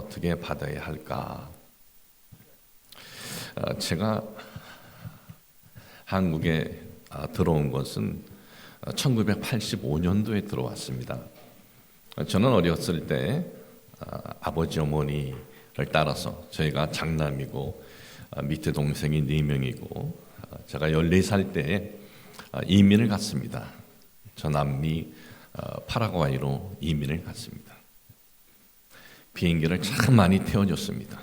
어떻게 받아야 할까? 제가 한국에 들어온 것은 1985년도에 들어왔습니다. 저는 어렸을 때 아버지 어머니를 따라서 저희가 장남이고 밑에 동생이 4명이고 제가 14살 때 이민을 갔습니다. 저 남미 파라과이로 이민을 갔습니다. 비행기를 참 많이 태워줬습니다.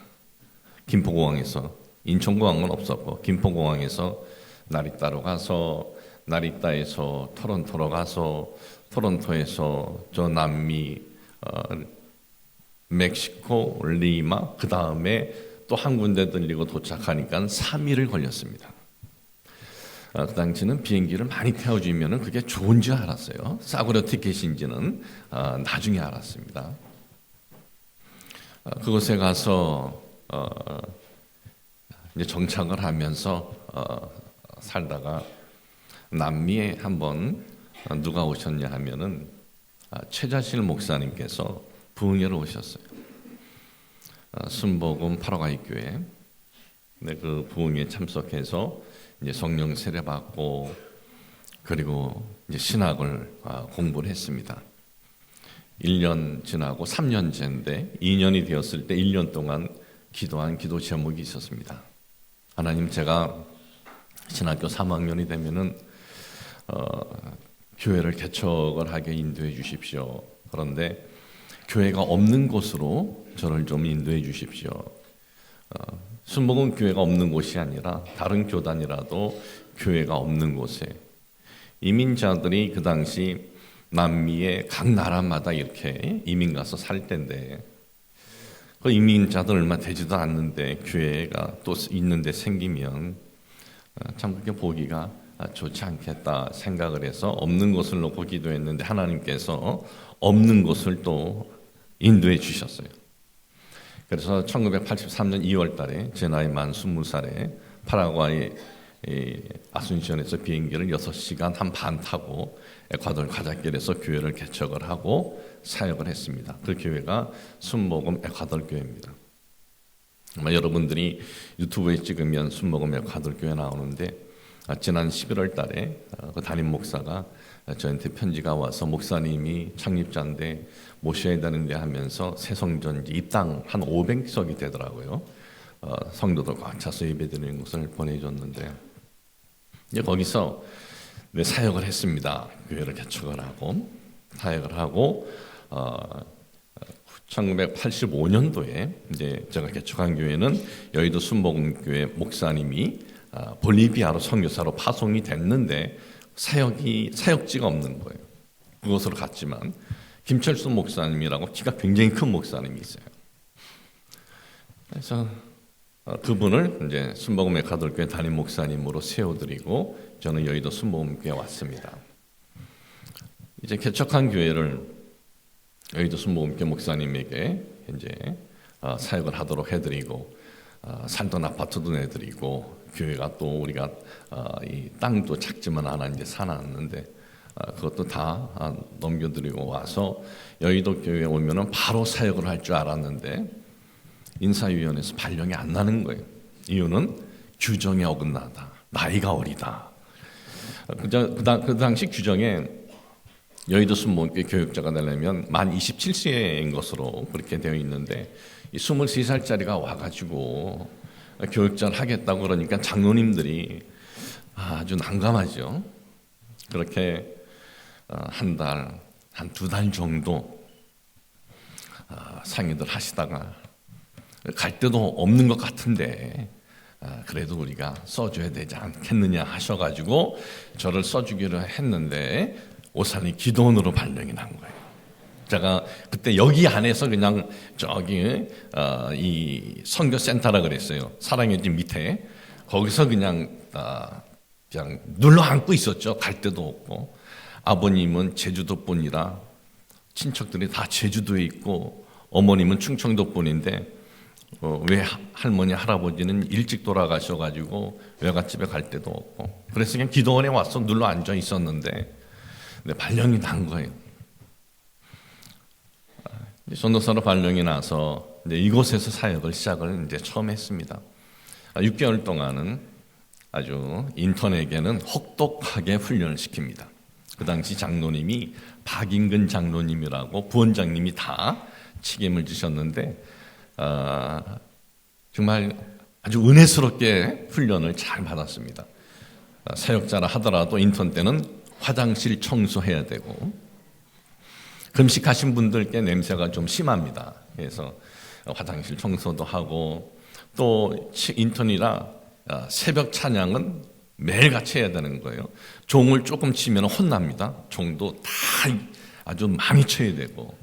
김포공항에서, 인천공항은 없었고 김포공항에서 나리따로 가서, 나리따에서 토론토로 가서, 토론토에서 저 남미 멕시코 리마, 그 다음에 또 한 군데 들리고 도착하니까 3일을 걸렸습니다. 그 당시는 비행기를 많이 태워주면 그게 좋은 줄 알았어요. 싸구려 티켓인지는 나중에 알았습니다. 그곳에 가서 이제 정착을 하면서 살다가 남미에 한번 누가 오셨냐 하면은 최자실 목사님께서 부흥회로 오셨어요. 순복음 파라과이 교회. 근데 그 부흥회에 참석해서 이제 성령 세례 받고 그리고 이제 신학을 공부를 했습니다. 1년 지나고 3년째인데 2년이 되었을 때 1년 동안 기도한 기도 제목이 있었습니다. 하나님, 제가 신학교 3학년이 되면은 교회를 개척을 하게 인도해 주십시오. 그런데 교회가 없는 곳으로 저를 좀 인도해 주십시오. 순복음 교회가 없는 곳이 아니라 다른 교단이라도 교회가 없는 곳에, 이민자들이 그 당시 남미의 각 나라마다 이렇게 이민 가서 살 때인데 그 이민자들 얼마 되지도 않는데 교회가 또 있는데 생기면 참 그렇게 보기가 좋지 않겠다 생각을 해서 없는 곳을 놓고 기도했는데 하나님께서 없는 곳을 또 인도해 주셨어요. 그래서 1983년 2월 달에 제 나이 만 20살에 파라과이 아순시온에서 비행기를 6시간 한 반 타고 에콰도르 가자길에서 교회를 개척을 하고 사역을 했습니다. 그 교회가 순복음 에콰도르 교회입니다. 아마 여러분들이 유튜브에 찍으면 순복음 에콰도르 교회 나오는데 지난 11월 달에 그 담임 목사가 저한테 편지가 와서 목사님이 창립자인데 모셔야 되는데 하면서 새성전지 입당 한 500석이 되더라고요. 성도들 꽉 차서 예배드리는 것을 보내줬는데 이제 거기서 사역을 했습니다. 교회를 개척을 하고 사역을 하고 1985년도에 이제 제가 개척한 교회는 여의도 순복음교회 목사님이 볼리비아로 선교사로 파송이 됐는데 사역지가 없는 거예요. 그곳으로 갔지만 김철수 목사님이라고 키가 굉장히 큰 목사님이 있어요. 그래서 그분을 이제 순복음 에콰도르 교회 담임 목사님으로 세워드리고 저는 여의도 순복음교회에 왔습니다. 이제 개척한 교회를 여의도 순복음교회 목사님에게 이제 사역을 하도록 해드리고 살던 아파트도 내드리고 교회가 또 우리가 이 땅도 작지만 하나 이제 사놨는데 그것도 다 넘겨드리고 와서 여의도 교회에 오면은 바로 사역을 할 줄 알았는데 인사위원회에서 발령이 안 나는 거예요. 이유는 규정에 어긋나다. 나이가 어리다. 그 당시 규정에 여의도 순복음교회 교육자가 되려면 만 27세인 것으로 그렇게 되어 있는데 23살짜리가 와가지고 교육자를 하겠다고 그러니까 장로님들이 아주 난감하죠. 그렇게 한 달, 한 2달 정도 상의들 하시다가 갈 데도 없는 것 같은데 그래도 우리가 써줘야 되지 않겠느냐 하셔가지고 저를 써주기로 했는데 오산이 기도원으로 발령이 난 거예요. 제가 그때 여기 안에서 그냥 저기 이 선교센터라 그랬어요. 사랑의 집 밑에 거기서 그냥 눌러 앉고 있었죠. 갈 데도 없고 아버님은 제주도 분이라 친척들이 다 제주도에 있고 어머님은 충청도 분인데 왜 할머니 할아버지는 일찍 돌아가셔가지고 외갓집에 갈 데도 없고 그래서 그냥 기도원에 와서 눌러 앉아 있었는데 발령이 난 거예요. 전도사로 발령이 나서 이곳에서 사역을 시작을 이제 처음 했습니다. 6개월 동안은 아주 인턴에게는 혹독하게 훈련을 시킵니다. 그 당시 장로님이 박인근 장로님이라고 부원장님이 다 책임을 지셨는데 정말 아주 은혜스럽게 훈련을 잘 받았습니다. 사역자라 하더라도 인턴 때는 화장실 청소해야 되고 금식하신 분들께 냄새가 좀 심합니다. 그래서 화장실 청소도 하고 또 인턴이라 새벽 찬양은 매일같이 해야 되는 거예요. 종을 조금 치면 혼납니다. 종도 다 아주 많이 쳐야 되고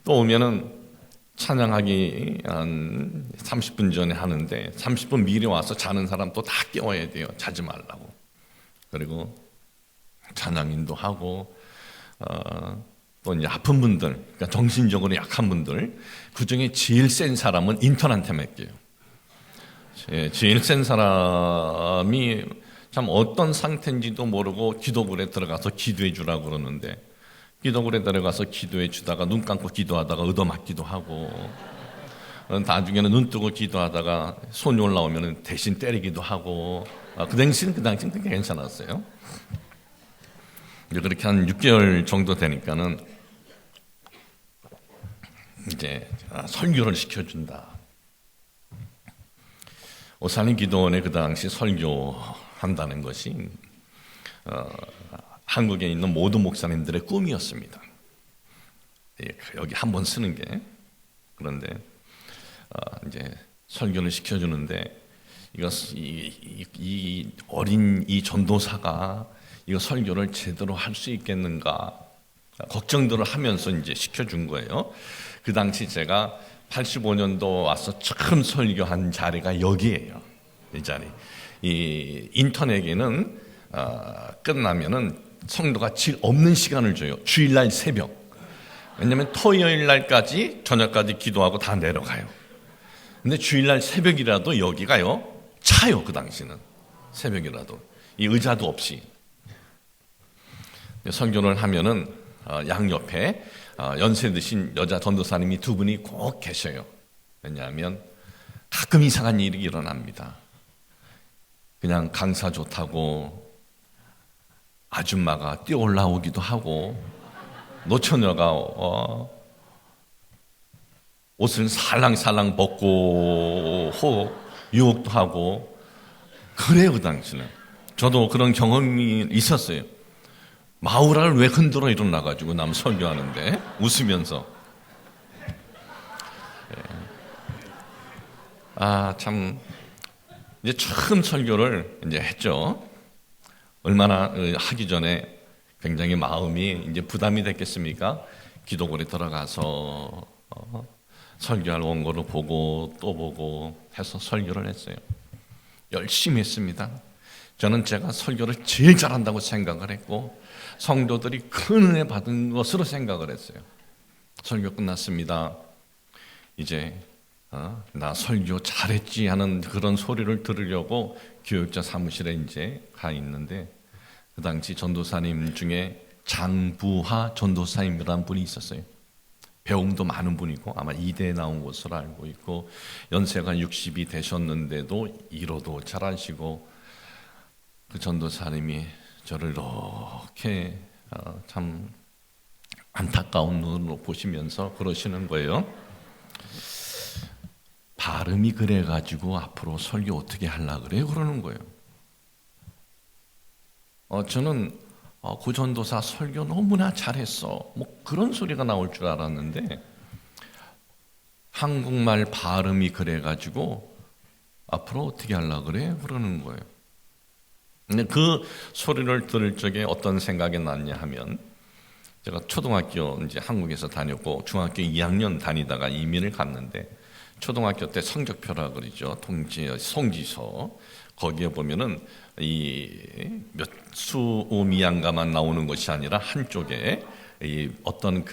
또 오면은 찬양하기 한 30분 전에 하는데 30분 미리 와서 자는 사람 또 다 깨워야 돼요. 자지 말라고. 그리고 찬양인도 하고 또 이제 아픈 분들, 그러니까 정신적으로 약한 분들, 그 중에 제일 센 사람은 인턴한테 맡겨요. 제일 센 사람이 참 어떤 상태인지도 모르고 기도굴에 들어가서 기도해 주라고 그러는데 기도굴에 들어가서 기도해 주다가 눈 감고 기도하다가 얻어맞기도 하고 나중에는 눈 뜨고 기도하다가 손이 올라오면 대신 때리기도 하고 그 당시는 그게 괜찮았어요. 이제 그렇게 한 6개월 정도 되니까는 이제 설교를 시켜준다. 오산리 기도원에 그 당시 설교한다는 것이 한국에 있는 모든 목사님들의 꿈이었습니다. 여기 한번 쓰는 게. 그런데 이제 설교를 시켜주는데 이 어린 이 전도사가 이거 설교를 제대로 할 수 있겠는가 걱정들을 하면서 이제 시켜준 거예요. 그 당시 제가 85년도 와서 처음 설교한 자리가 여기예요. 이 자리. 이 인턴에게는 끝나면은 성도가 질 없는 시간을 줘요. 주일날 새벽. 왜냐하면 토요일 날까지 저녁까지 기도하고 다 내려가요. 근데 주일날 새벽이라도 여기가요 차요. 그 당시는 새벽이라도 이 의자도 없이 설교를 하면은 양옆에 연세 드신 여자 전도사님이 두 분이 꼭 계셔요. 왜냐하면 가끔 이상한 일이 일어납니다. 그냥 강사 좋다고 아줌마가 뛰어 올라오기도 하고 노처녀가 옷을 살랑살랑 벗고 유혹도 하고 그래요. 그 당시는 저도 그런 경험이 있었어요. 마우라를 왜 흔들어 일어나가지고 남 설교하는데 웃으면서 참 이제 처음 설교를 이제 했죠. 얼마나 하기 전에 굉장히 마음이 이제 부담이 됐겠습니까? 기도굴에 들어가서 설교할 원고를 보고 또 보고 해서 설교를 했어요. 열심히 했습니다. 저는 제가 설교를 제일 잘한다고 생각을 했고 성도들이 큰 은혜 받은 것으로 생각을 했어요. 설교 끝났습니다. 이제 나 설교 잘했지 하는 그런 소리를 들으려고 교육자 사무실에 이제 가 있는데 그 당시 전도사님 중에 장부하 전도사님이라는 분이 있었어요. 배움도 많은 분이고 아마 이대에 나온 것으로 알고 있고 연세가 60이 되셨는데도 일어도 잘하시고 그 전도사님이 저를 이렇게 참 안타까운 눈으로 보시면서 그러시는 거예요. 발음이 그래가지고 앞으로 설교 어떻게 하려고 그래요? 그러는 거예요. 저는 그 전도사 설교 너무나 잘했어. 뭐 그런 소리가 나올 줄 알았는데 한국말 발음이 그래가지고 앞으로 어떻게 하려고 그래? 그러는 거예요. 근데 그 소리를 들을 적에 어떤 생각이 났냐 하면 제가 초등학교 이제 한국에서 다녔고 중학교 2학년 다니다가 이민을 갔는데 초등학교 때 성적표라 그러죠. 송지서 거기에 보면은 이 몇 수미양가만 나오는 것이 아니라 한쪽에 이 어떤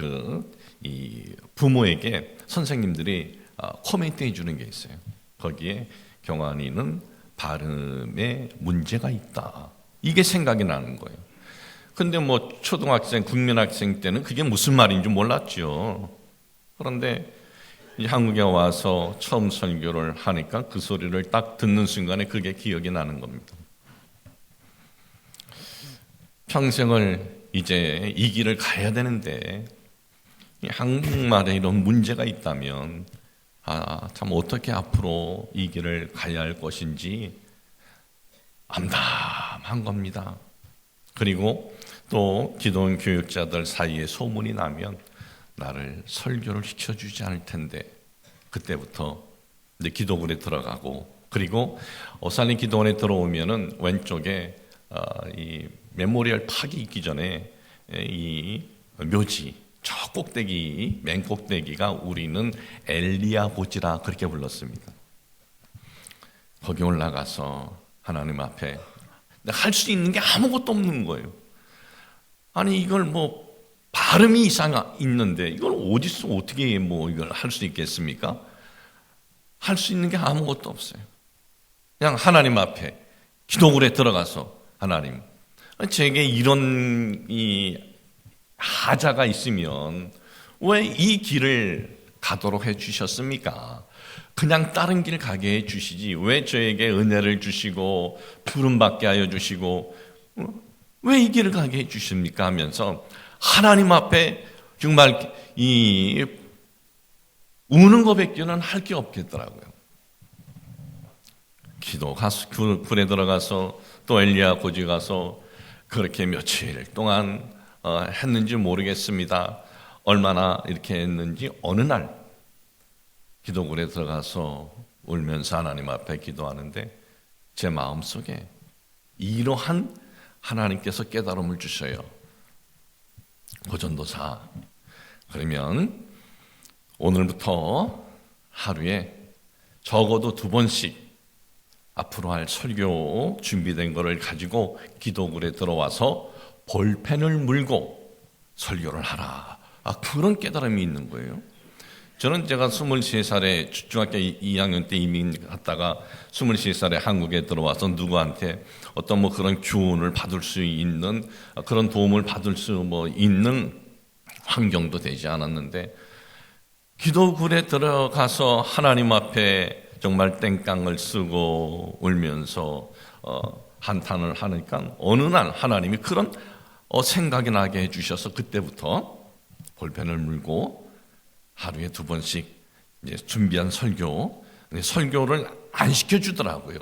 이 부모에게 선생님들이 코멘트 해주는 게 있어요. 거기에 경환이는 발음에 문제가 있다. 이게 생각이 나는 거예요. 근데 뭐 초등학생, 국민학생 때는 그게 무슨 말인지 몰랐죠. 그런데 이 한국에 와서 처음 설교를 하니까 그 소리를 딱 듣는 순간에 그게 기억이 나는 겁니다. 평생을 이제 이 길을 가야 되는데 한국말에 이런 문제가 있다면 참 어떻게 앞으로 이 길을 가야 할 것인지 암담한 겁니다. 그리고 또 기독원 교육자들 사이에 소문이 나면 나를 설교를 시켜주지 않을 텐데 그때부터 이제 기도원에 들어가고, 그리고 오살림 기도원에 들어오면은 왼쪽에 이 메모리얼 팍이 있기 전에 이 묘지 저 꼭대기 맨 꼭대기가 우리는 엘리야 고지라 그렇게 불렀습니다. 거기 올라가서 하나님 앞에 할 수 있는 게 아무것도 없는 거예요. 아니 이걸 뭐 발음이 있는데 이걸 어디서 어떻게 뭐 이걸 할 수 있겠습니까? 할 수 있는 게 아무것도 없어요. 그냥 하나님 앞에 기도굴에 들어가서 하나님, 제게 이런 이 하자가 있으면 왜 이 길을 가도록 해 주셨습니까? 그냥 다른 길 가게 해 주시지 왜 저에게 은혜를 주시고 부름받게 하여 주시고 왜 이 길을 가게 해 주십니까? 하면서 하나님 앞에 정말 이 우는 것밖에는 할 게 없겠더라고요. 기도 가서 굴에 들어가서 또 엘리야 고지 가서 그렇게 며칠 동안 했는지 모르겠습니다. 얼마나 이렇게 했는지 어느 날 기도굴에 들어가서 울면서 하나님 앞에 기도하는데 제 마음속에 이러한 하나님께서 깨달음을 주셔요. 고전도사, 그러면 오늘부터 하루에 적어도 2번씩 앞으로 할 설교 준비된 거를 가지고 기도굴에 들어와서 볼펜을 물고 설교를 하라. 그런 깨달음이 있는 거예요. 저는 제가 23살에 중학교 2학년 때 이민 갔다가 23살에 한국에 들어와서 누구한테 어떤 뭐 그런 교훈을 받을 수 있는 그런 도움을 받을 수 있는 환경도 되지 않았는데 기도굴에 들어가서 하나님 앞에 정말 땡깡을 쓰고 울면서 한탄을 하니까 어느 날 하나님이 그런 생각이 나게 해주셔서 그때부터 볼펜을 물고 하루에 2번씩 이제 준비한 설교를 안 시켜주더라고요.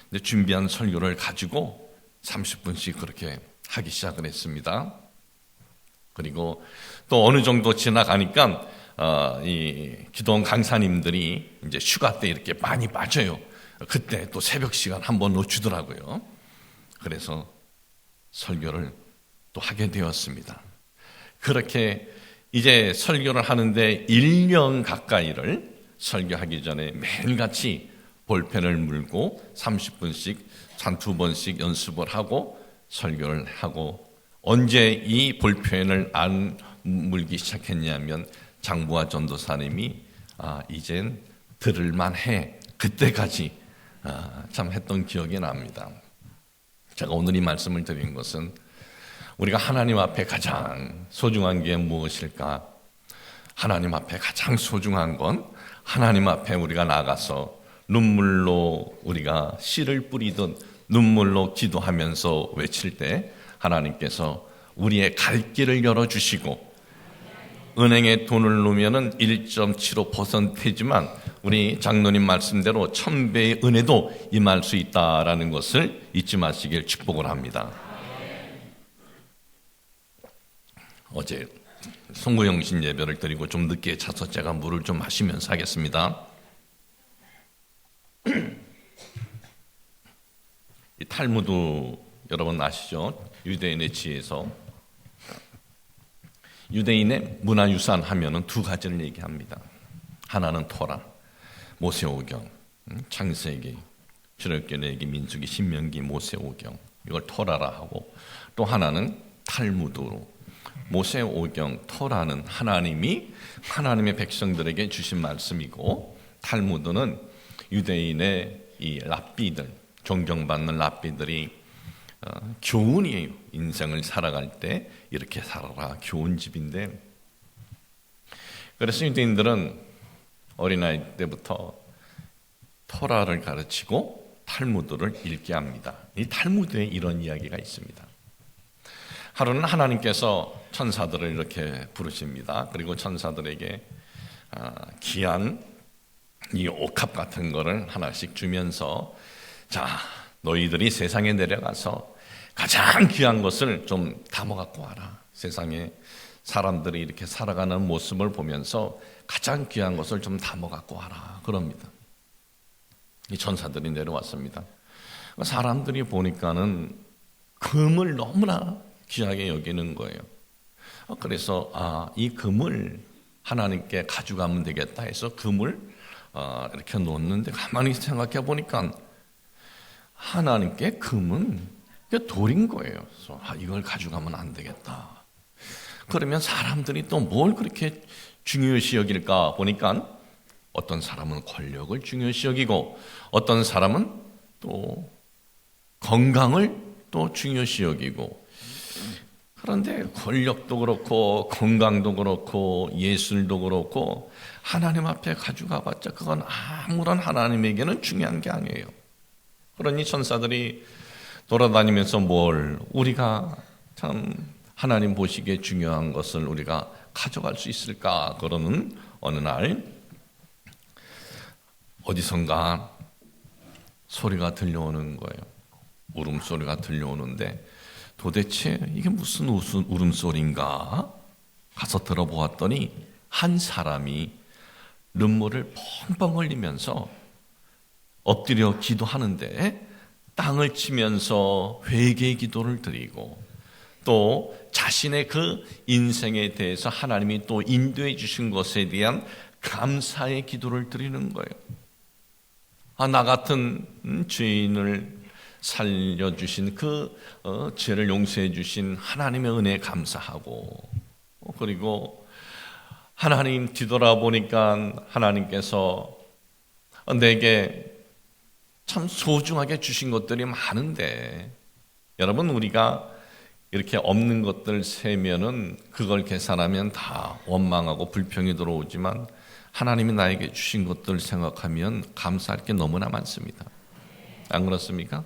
근데 준비한 설교를 가지고 30분씩 그렇게 하기 시작을 했습니다. 그리고 또 어느 정도 지나가니까 이 기도원 강사님들이 이제 휴가 때 이렇게 많이 빠져요. 그때 또 새벽 시간 한번 놓치더라고요. 그래서 설교를 또 하게 되었습니다. 그렇게 이제 설교를 하는데 1년 가까이를 설교하기 전에 매일같이 볼펜을 물고 30분씩 한 2번씩 연습을 하고 설교를 하고, 언제 이 볼펜을 안 물기 시작했냐면 장부와 전도사님이 이젠 들을만해, 그때까지 참 했던 기억이 납니다. 제가 오늘 이 말씀을 드린 것은 우리가 하나님 앞에 가장 소중한 게 무엇일까? 하나님 앞에 가장 소중한 건 하나님 앞에 우리가 나가서 눈물로 우리가 씨를 뿌리듯 눈물로 기도하면서 외칠 때 하나님께서 우리의 갈 길을 열어주시고, 은행에 돈을 놓으면 1.75%지만 우리 장로님 말씀대로 1000배의 은혜도 임할 수 있다라는 것을 잊지 마시길 축복을 합니다. 어제 송구영신 예배를 드리고 좀 늦게 차서 제가 물을 좀 마시면서 하겠습니다. 이 탈무드 여러분 아시죠? 유대인의 지혜서. 유대인의 문화유산 하면은 2가지를 얘기합니다. 하나는 토라, 모세오경, 창세기, 출애굽기, 민수기, 신명기, 모세오경, 이걸 토라라 하고, 또 하나는 탈무드로, 모세오경, 토라는 하나님이 하나님의 백성들에게 주신 말씀이고, 탈무드는 유대인의 이 랍비들, 존경받는 랍비들이 교훈이에요. 인생을 살아갈 때 이렇게 살아라, 교훈집인데, 그래서 유대인들은 어린아이 때부터 토라를 가르치고 탈무드를 읽게 합니다. 이 탈무드에 이런 이야기가 있습니다. 하루는 하나님께서 천사들을 이렇게 부르십니다. 그리고 천사들에게 귀한 이 옥합 같은 거를 하나씩 주면서, 자, 너희들이 세상에 내려가서 가장 귀한 것을 좀 담아 갖고 와라. 세상에 사람들이 이렇게 살아가는 모습을 보면서 가장 귀한 것을 좀 담아 갖고 와라. 그럽니다. 이 천사들이 내려왔습니다. 사람들이 보니까는 금을 너무나 귀하게 여기는 거예요. 그래서 이 금을 하나님께 가져가면 되겠다 해서 금을 이렇게 놓는데, 가만히 생각해 보니까 하나님께 금은 돌인 거예요. 그래서 이걸 가져가면 안 되겠다. 그러면 사람들이 또 뭘 그렇게 중요시 여길까 보니까 어떤 사람은 권력을 중요시 여기고 어떤 사람은 또 건강을 또 중요시 여기고, 그런데 권력도 그렇고 건강도 그렇고 예술도 그렇고 하나님 앞에 가져가봤자 그건 아무런 하나님에게는 중요한 게 아니에요. 그러니 천사들이 돌아다니면서 우리가 참 하나님 보시기에 중요한 것을 우리가 가져갈 수 있을까? 그러는 어느 날 어디선가 소리가 들려오는 거예요. 울음소리가 들려오는데 도대체 이게 무슨 울음소리인가? 가서 들어보았더니 한 사람이 눈물을 펑펑 흘리면서 엎드려 기도하는데 땅을 치면서 회개의 기도를 드리고 또 자신의 그 인생에 대해서 하나님이 또 인도해 주신 것에 대한 감사의 기도를 드리는 거예요. 나 같은 죄인을 살려주신 그 죄를 용서해 주신 하나님의 은혜에 감사하고, 그리고 하나님 뒤돌아보니까 하나님께서 내게 참 소중하게 주신 것들이 많은데, 여러분 우리가 이렇게 없는 것들 세면은 그걸 계산하면 다 원망하고 불평이 들어오지만 하나님이 나에게 주신 것들 생각하면 감사할 게 너무나 많습니다. 안 그렇습니까?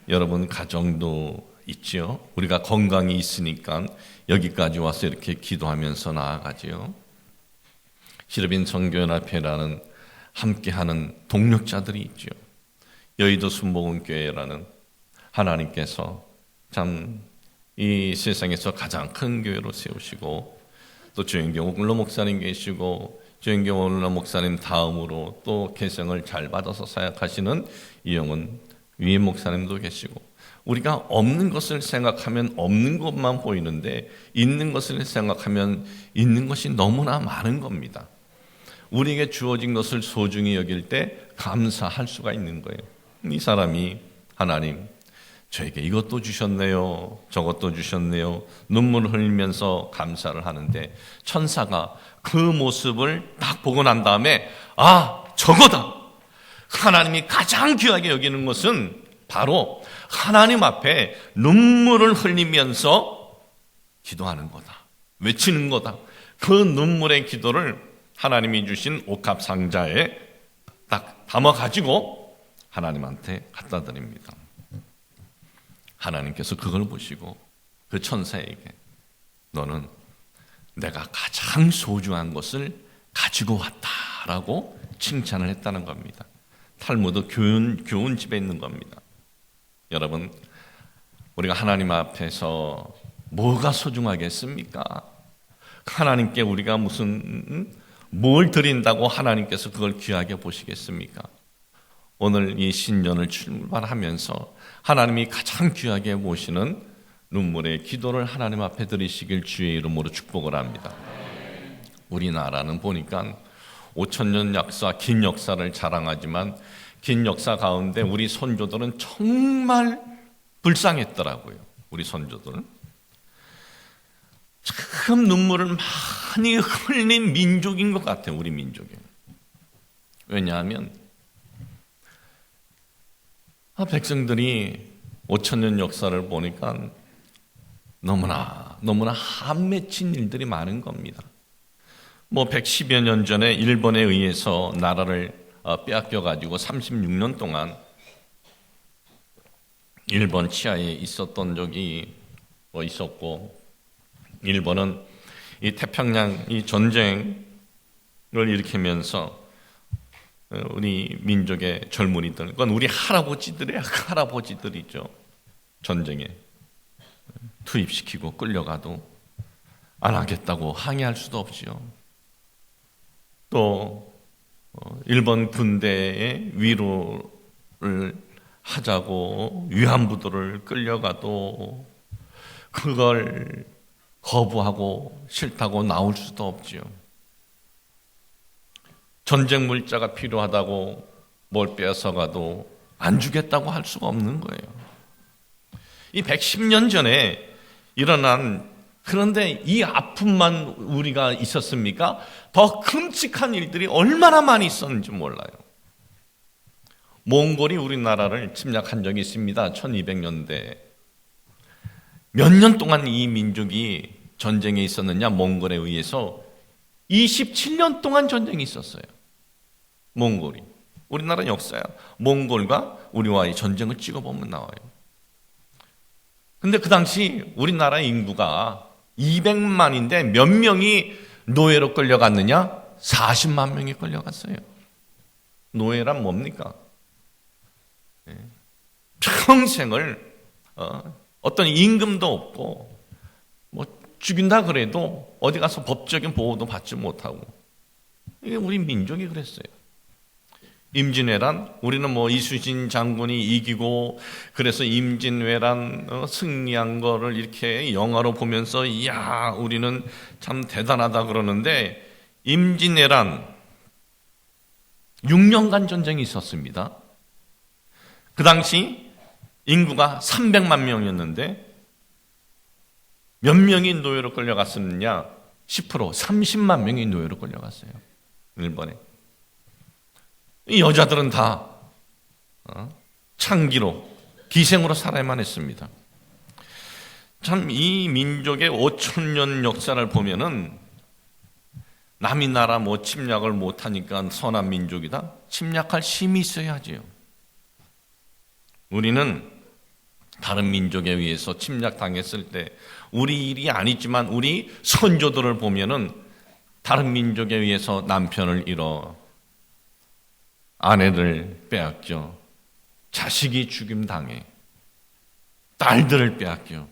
여러분 가정도 있죠. 우리가 건강이 있으니까 여기까지 와서 이렇게 기도하면서 나아가지요. 시르빈 선교연합회라는 함께하는 동력자들이 있죠. 여의도 순복음교회라는 하나님께서 참 이 세상에서 가장 큰 교회로 세우시고, 또 조영경 원로 목사님 계시고 조영경 원로 목사님 다음으로 또 계승을 잘 받아서 사역하시는 이영은 위임 목사님도 계시고, 우리가 없는 것을 생각하면 없는 것만 보이는데 있는 것을 생각하면 있는 것이 너무나 많은 겁니다. 우리에게 주어진 것을 소중히 여길 때 감사할 수가 있는 거예요. 이 사람이 하나님 저에게 이것도 주셨네요, 저것도 주셨네요, 눈물을 흘리면서 감사를 하는데 천사가 그 모습을 딱 보고 난 다음에 저거다. 하나님이 가장 귀하게 여기는 것은 바로 하나님 앞에 눈물을 흘리면서 기도하는 거다, 외치는 거다. 그 눈물의 기도를 하나님이 주신 옥합 상자에 딱 담아가지고 하나님한테 갖다 드립니다. 하나님께서 그걸 보시고 그 천사에게 너는 내가 가장 소중한 것을 가지고 왔다라고 칭찬을 했다는 겁니다. 탈무드 교훈집에 있는 겁니다. 여러분, 우리가 하나님 앞에서 뭐가 소중하겠습니까? 하나님께 우리가 뭘 드린다고 하나님께서 그걸 귀하게 보시겠습니까? 오늘 이 신년을 출발하면서 하나님이 가장 귀하게 보시는 눈물의 기도를 하나님 앞에 드리시길 주의 이름으로 축복을 합니다. 우리나라는 보니까 5,000년 역사, 긴 역사를 자랑하지만 긴 역사 가운데 우리 선조들은 정말 불쌍했더라고요. 우리 선조들은 참 눈물을 많이 흘린 민족인 것 같아요. 우리 민족이. 왜냐하면 백성들이 5,000년 역사를 보니까 너무나 한맺힌 일들이 많은 겁니다. 뭐 110여 년 전에 일본에 의해서 나라를 빼앗겨 가지고 36년 동안 일본 치하에 있었던 적이 있었고, 일본은 이 태평양 이 전쟁을 일으키면서 우리 민족의 젊은이들, 그건 우리 할아버지들이야, 할아버지들이죠. 전쟁에 투입시키고 끌려가도 안 하겠다고 항의할 수도 없지요. 또 일본 군대의 위로를 하자고 위안부들을 끌려가도 그걸 거부하고 싫다고 나올 수도 없지요. 전쟁 물자가 필요하다고 뭘 빼앗아가도 안 주겠다고 할 수가 없는 거예요. 이 110년 전에 일어난, 그런데 이 아픔만 우리가 있었습니까? 더 끔찍한 일들이 얼마나 많이 있었는지 몰라요. 몽골이 우리나라를 침략한 적이 있습니다. 1200년대. 몇 년 동안 이 민족이 전쟁에 있었느냐? 몽골에 의해서 27년 동안 전쟁이 있었어요. 몽골이. 우리나라 역사야. 몽골과 우리와의 전쟁을 찍어보면 나와요. 근데 그 당시 우리나라 인구가 200만인데 몇 명이 노예로 끌려갔느냐? 40만 명이 끌려갔어요. 노예란 뭡니까? 평생을 어떤 임금도 없고 뭐 죽인다 그래도 어디 가서 법적인 보호도 받지 못하고, 이게 우리 민족이 그랬어요. 임진왜란, 우리는 뭐 이수신 장군이 이기고 그래서 임진왜란 승리한 거를 이렇게 영화로 보면서 이야 우리는 참 대단하다 그러는데, 임진왜란 6년간 전쟁이 있었습니다. 그 당시 인구가 300만 명이었는데 몇 명이 노예로 끌려갔었느냐? 10%, 30만 명이 노예로 끌려갔어요. 일본에. 이 여자들은 다 창기로, 기생으로 살아야만 했습니다. 참 이 민족의 5,000년 역사를 보면은 남이 나라 뭐 침략을 못하니까 선한 민족이다? 침략할 힘이 있어야지요. 우리는 다른 민족에 의해서 침략당했을 때 우리 일이 아니지만 우리 선조들을 보면은 다른 민족에 의해서 남편을 잃어, 아내를 빼앗겨, 자식이 죽임당해, 딸들을 빼앗겨.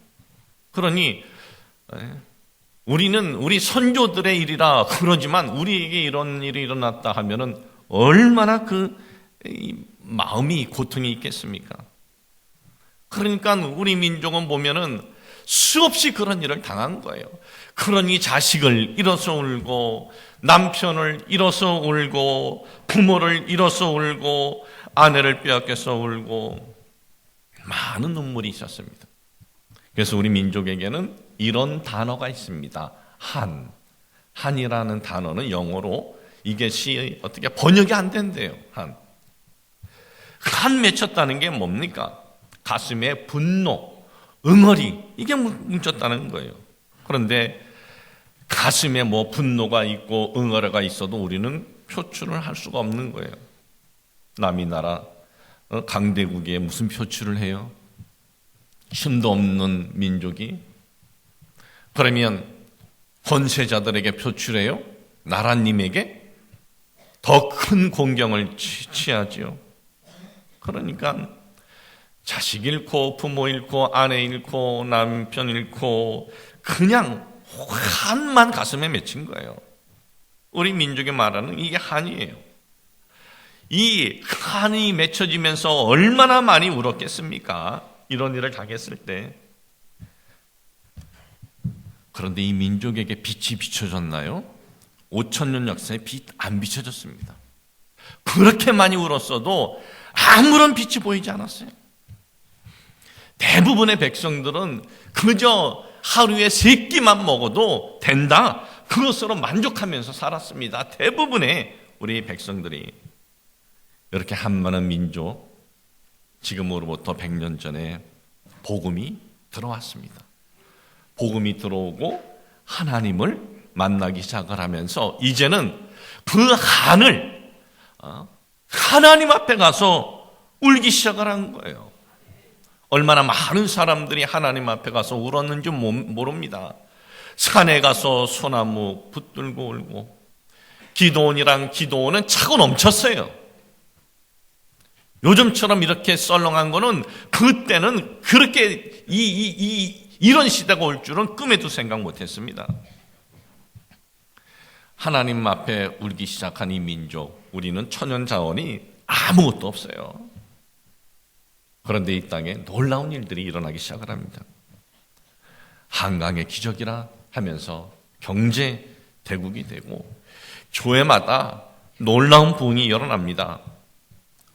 그러니 우리는 우리 선조들의 일이라 그러지만 우리에게 이런 일이 일어났다 하면은 얼마나 그 마음이 고통이 있겠습니까? 그러니까 우리 민족은 보면은 수없이 그런 일을 당한 거예요. 그러니 자식을 잃어서 울고, 남편을 잃어서 울고, 부모를 잃어서 울고, 아내를 빼앗겨서 울고, 많은 눈물이 있었습니다. 그래서 우리 민족에게는 이런 단어가 있습니다. 한이라는 단어는 영어로 이것이 어떻게 번역이 안 된대요. 한 맺혔다는 게 뭡니까? 가슴에 분노, 응어리, 이게 뭉쳤다는 거예요. 그런데 가슴에 뭐 분노가 있고 응어리가 있어도 우리는 표출을 할 수가 없는 거예요. 남이 나라 강대국에 무슨 표출을 해요? 힘도 없는 민족이. 그러면 권세자들에게 표출해요? 나라님에게 더 큰 공경을 취하지요. 그러니까 자식 잃고 부모 잃고 아내 잃고 남편 잃고 그냥 한만 가슴에 맺힌 거예요. 우리 민족이 말하는 이게 한이에요. 이 한이 맺혀지면서 얼마나 많이 울었겠습니까? 이런 일을 당했을 때. 그런데 이 민족에게 빛이 비춰졌나요? 5,000년 역사에 빛 안 비춰졌습니다. 그렇게 많이 울었어도 아무런 빛이 보이지 않았어요. 대부분의 백성들은 그저 하루에 3끼만 먹어도 된다, 그것으로 만족하면서 살았습니다. 대부분의 우리 백성들이. 이렇게 한 많은 민족, 지금으로부터 100년 전에 복음이 들어왔습니다. 복음이 들어오고 하나님을 만나기 시작을 하면서 이제는 그 한을 하나님 앞에 가서 울기 시작을 한 거예요. 얼마나 많은 사람들이 하나님 앞에 가서 울었는지 모릅니다. 산에 가서 소나무 붙들고 울고, 기도원이랑 기도원은 차고 넘쳤어요. 요즘처럼 이렇게 썰렁한 거는 그때는 그렇게 이런 시대가 올 줄은 꿈에도 생각 못했습니다. 하나님 앞에 울기 시작한 이 민족, 우리는 천연자원이 아무것도 없어요. 그런데 이 땅에 놀라운 일들이 일어나기 시작을 합니다. 한강의 기적이라 하면서 경제 대국이 되고 교회마다 놀라운 부흥이 일어납니다.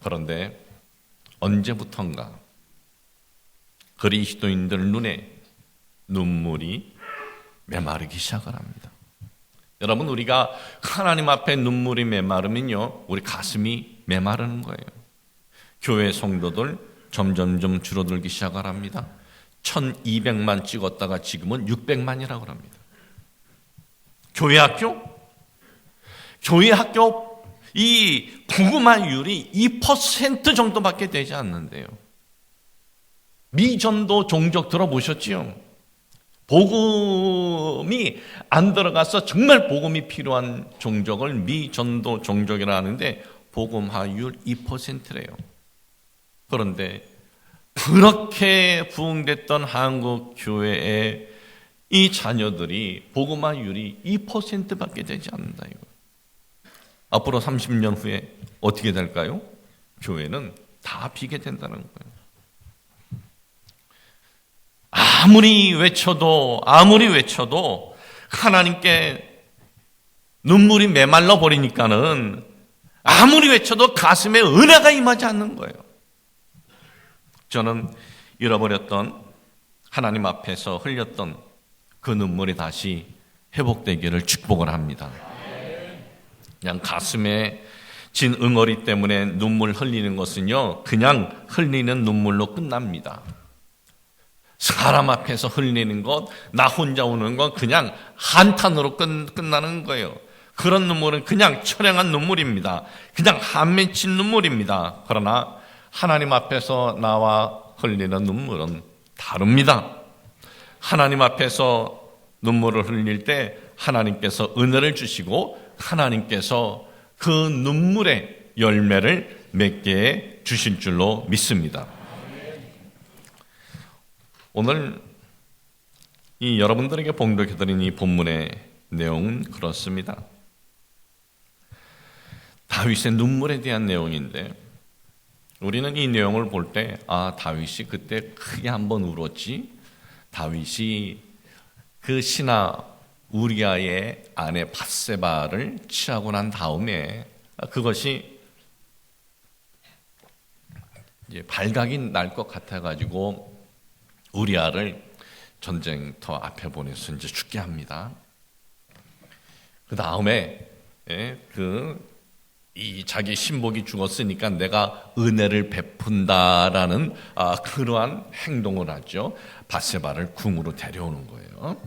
그런데 언제부턴가 그리스도인들 눈에 눈물이 메마르기 시작을 합니다. 여러분, 우리가 하나님 앞에 눈물이 메마르면요, 우리 가슴이 메마르는 거예요. 교회 성도들 점점점 줄어들기 시작을 합니다. 1200만 찍었다가 지금은 600만이라고 합니다. 교회 학교 이 부금화율이 2% 정도밖에 되지 않는데요. 미전도 종족 들어보셨지요? 복음이 안 들어가서 정말 복음이 필요한 종족을 미전도 종족이라 하는데 복음화율 2%래요. 그런데 그렇게 부흥됐던 한국 교회의 이 자녀들이 복음화율이 2%밖에 되지 않는다 이거. 앞으로 30년 후에 어떻게 될까요? 교회는 다 비게 된다는 거예요. 아무리 외쳐도 하나님께 눈물이 메말라 버리니까는 아무리 외쳐도 가슴에 은혜가 임하지 않는 거예요. 저는 잃어버렸던 하나님 앞에서 흘렸던 그 눈물이 다시 회복되기를 축복을 합니다. 그냥 가슴에 진 응어리 때문에 눈물 흘리는 것은요, 그냥 흘리는 눈물로 끝납니다. 사람 앞에서 흘리는 것, 나 혼자 우는 건 그냥 한탄으로 끝나는 거예요. 그런 눈물은 그냥 처량한 눈물입니다. 그냥 한 맺힌 눈물입니다. 그러나 하나님 앞에서 나와 흘리는 눈물은 다릅니다. 하나님 앞에서 눈물을 흘릴 때 하나님께서 은혜를 주시고 하나님께서 그 눈물의 열매를 맺게 해 주실 줄로 믿습니다. 오늘 이 여러분들에게 봉독해드린 이 본문의 내용은 그렇습니다. 다윗의 눈물에 대한 내용인데 우리는 이 내용을 볼 때 다윗이 그때 크게 한번 울었지. 다윗이 그 신하 우리아의 아내 밧세바를 취하고 난 다음에 그것이 이제 발각이 날 것 같아가지고 우리아를 전쟁터 앞에 보내서 이제 죽게 합니다. 그 다음에 이 자기 신복이 죽었으니까 내가 은혜를 베푼다라는 그러한 행동을 하죠. 밧세바를 궁으로 데려오는 거예요.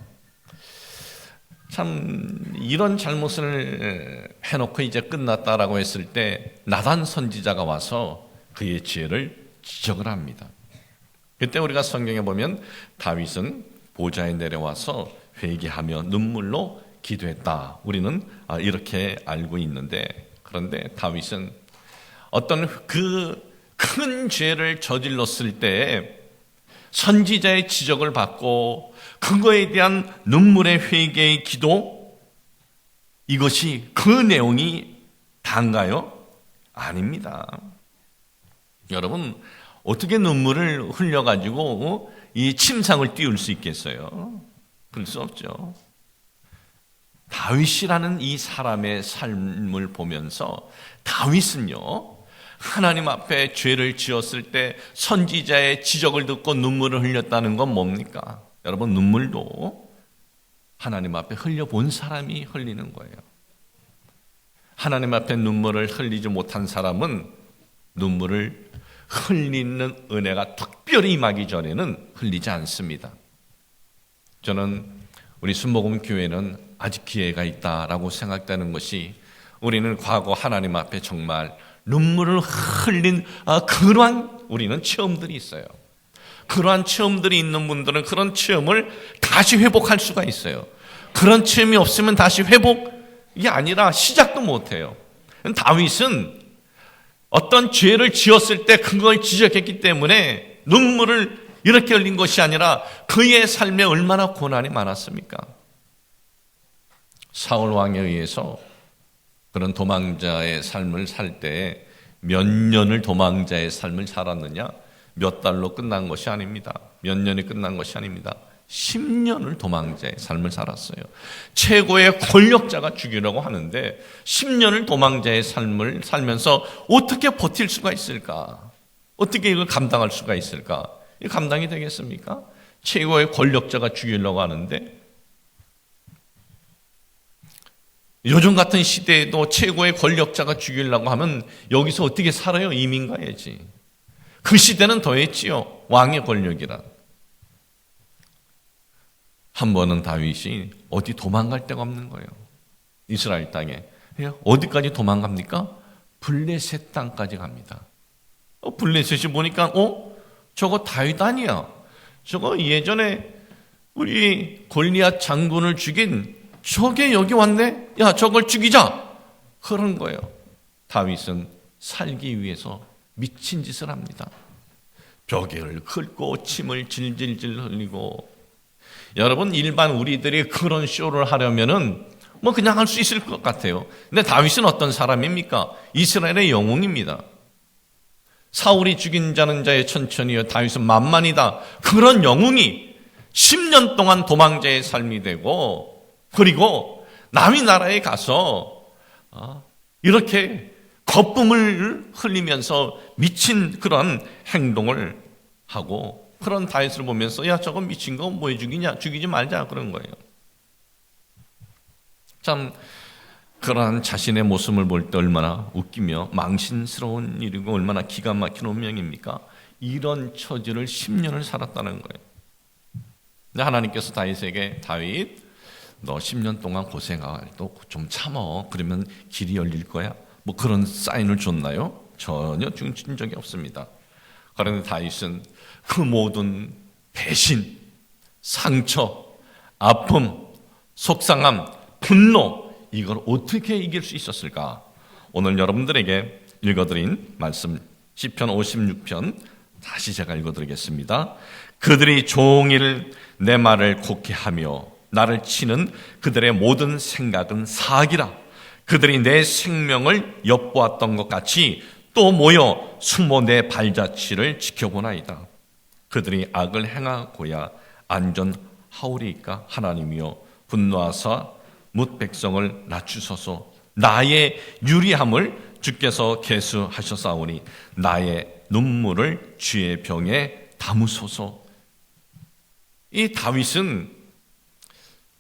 참 이런 잘못을 해놓고 이제 끝났다라고 했을 때 나단 선지자가 와서 그의 죄를 지적을 합니다. 그때 우리가 성경에 보면 다윗은 보좌에 내려와서 회개하며 눈물로 기도했다. 우리는 이렇게 알고 있는데 그런데 다윗은 어떤 그 큰 죄를 저질렀을 때 선지자의 지적을 받고 그거에 대한 눈물의 회개의 기도, 이것이 그 내용이 다인가요? 아닙니다. 여러분 어떻게 눈물을 흘려가지고 이 침상을 띄울 수 있겠어요? 그럴 수 없죠. 다윗이라는 이 사람의 삶을 보면서 다윗은요, 하나님 앞에 죄를 지었을 때 선지자의 지적을 듣고 눈물을 흘렸다는 건 뭡니까? 여러분, 눈물도 하나님 앞에 흘려본 사람이 흘리는 거예요. 하나님 앞에 눈물을 흘리지 못한 사람은 눈물을 흘리는 은혜가 특별히 임하기 전에는 흘리지 않습니다. 저는 우리 순복음 교회는 아직 기회가 있다라고 생각되는 것이, 우리는 과거 하나님 앞에 정말 눈물을 흘린 그러한 우리는 체험들이 있어요. 그러한 체험들이 있는 분들은 그런 체험을 다시 회복할 수가 있어요. 그런 체험이 없으면 다시 회복이 아니라 시작도 못해요. 다윗은 어떤 죄를 지었을 때 그걸 지적했기 때문에 눈물을 이렇게 흘린 것이 아니라 그의 삶에 얼마나 고난이 많았습니까? 사울 왕에 의해서 그런 도망자의 삶을 살 때 몇 년을 도망자의 삶을 살았느냐? 몇 달로 끝난 것이 아닙니다. 몇 년이 끝난 것이 아닙니다. 10년을 도망자의 삶을 살았어요. 최고의 권력자가 죽이려고 하는데 10년을 도망자의 삶을 살면서 어떻게 버틸 수가 있을까? 어떻게 이걸 감당할 수가 있을까? 이 감당이 되겠습니까? 최고의 권력자가 죽이려고 하는데, 요즘 같은 시대에도 최고의 권력자가 죽이려고 하면 여기서 어떻게 살아요? 이민 가야지. 그 시대는 더했지요. 왕의 권력이란. 한 번은 다윗이 어디 도망갈 데가 없는 거예요. 이스라엘 땅에. 어디까지 도망갑니까? 블레셋 땅까지 갑니다. 블레셋이 보니까 저거 다윗 아니야. 저거 예전에 우리 골리앗 장군을 죽인 저게 여기 왔네? 야, 저걸 죽이자! 그런 거예요. 다윗은 살기 위해서 미친 짓을 합니다. 벽을 긁고 침을 질질질 흘리고. 여러분, 일반 우리들이 그런 쇼를 하려면은 그냥 할 수 있을 것 같아요. 근데 다윗은 어떤 사람입니까? 이스라엘의 영웅입니다. 사울이 죽인 자는 자의 천천히요, 다윗은 만만이다. 그런 영웅이 10년 동안 도망자의 삶이 되고, 그리고 남의 나라에 가서 이렇게 거품을 흘리면서 미친 그런 행동을 하고, 그런 다윗을 보면서 야, 저건 미친 거 뭐 죽이냐? 죽이지 말자, 그런 거예요. 참 그러한 자신의 모습을 볼 때 얼마나 웃기며 망신스러운 일이고 얼마나 기가 막힌 운명입니까? 이런 처지를 10년을 살았다는 거예요. 근데 하나님께서 다윗에게, 다윗 너 10년 동안 고생할 또 좀 참어. 그러면 길이 열릴 거야. 그런 사인을 줬나요? 전혀 준 적이 없습니다. 그런데 다윗은 그 모든 배신, 상처, 아픔, 속상함, 분노, 이걸 어떻게 이길 수 있었을까? 오늘 여러분들에게 읽어드린 말씀 시편 56편 다시 제가 읽어드리겠습니다. 그들이 종일 내 말을 곡해하며 나를 치는 그들의 모든 생각은 사기라. 그들이 내 생명을 엿보았던 것 같이 또 모여 숨어 내 발자취를 지켜보나이다. 그들이 악을 행하고야 안전하오리이까. 하나님이여 분노하사 뭇 백성을 낮추소서. 나의 유리함을 주께서 계수하셨사오니 나의 눈물을 주의 병에 담으소서. 이 다윗은